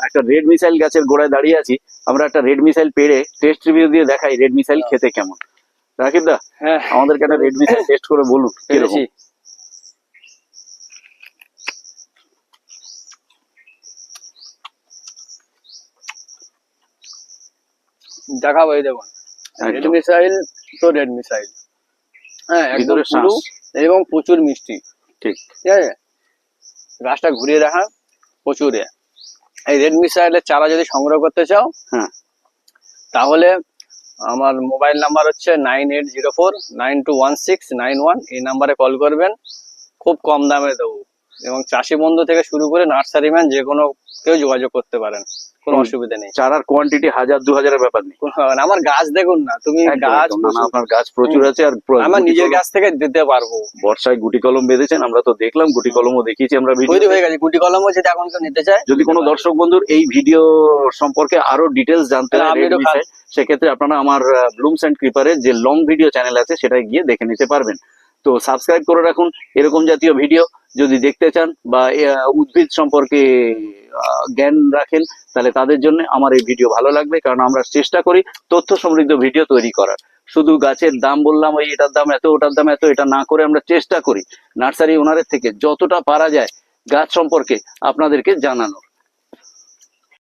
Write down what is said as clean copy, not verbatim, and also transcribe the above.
একটা red missile গাছের গোড়ায় দাঁড়িয়ে আছি। আমরা একটা রেড মিসাইল পেড়ে টেস্ট রিভিউ দিয়ে দেখাই রেড মিসাইল খেতে কেমন। রাকিব দা, হ্যাঁ, আমাদেরকে একটা রেড মিসাইল টেস্ট করে বলুন কিরকম। দেখাবো, এই দেখুন রেড মিসাইল তো রেড মিসাইল, হ্যাঁ একদম ভিতরে পুরো এবং প্রচুর মিষ্টি। ঠিক আছে, গাছটা ঘুরিয়ে দেখা প্রচুর। এই রেড মিসাইলের চারা যদি সংগ্রহ করতে চাও, হ্যাঁ, তাহলে আমার মোবাইল নাম্বার হচ্ছে 9804921691, এই নাম্বারে কল করবেন। খুব কম দামে দেবো, এবং চাষি বন্ধু থেকে শুরু করে নার্সারি ম্যান যে কোনো কেউ যোগাযোগ করতে পারেন, কোনো অসুবিধা নেই। চারার কোয়ান্টিটি 1000-2000 এর ব্যাপার নেই। আমার গাছ দেখুন না তুমি, গাছ আপনার গাছ প্রচুর আছে। আর আমার নিজের গাছ থেকে দিতে পারবো। বর্ষায় গুটি কলম বেঁধেছেন, আমরা তো দেখলাম, গুটি কলমও দেখিয়েছি আমরা, তৈরি হয়ে গেছে গুটি কলমও, যদি এখন কেউ নিতে চায়। যদি কোনো দর্শক বন্ধুর এই ভিডিও সম্পর্কে আরো ডিটেলস জানতে হয়, সেক্ষেত্রে আপনারা আমার ব্লুমস এন্ড ক্রিপারের যে লং ভিডিও চ্যানেল আছে সেটাই গিয়ে দেখে নিতে পারবেন। তো সাবস্ক্রাইব করে রাখুন এরকম জাতীয় ভিডিও যদি দেখতে চান, বা উদ্ভিদ সম্পর্কে জ্ঞান রাখেন, তাহলে তাদের জন্য আমার এই ভিডিও ভালো লাগবে। কারণ আমরা চেষ্টা করি তথ্য সমৃদ্ধ ভিডিও তৈরি করার। শুধু গাছের দাম বললাম, ওই এটার দাম এত, ওটার দাম এত, এটা না করে আমরা চেষ্টা করি নার্সারি ওনারের থেকে যতটা পারা যায় গাছ সম্পর্কে আপনাদেরকে জানানোর।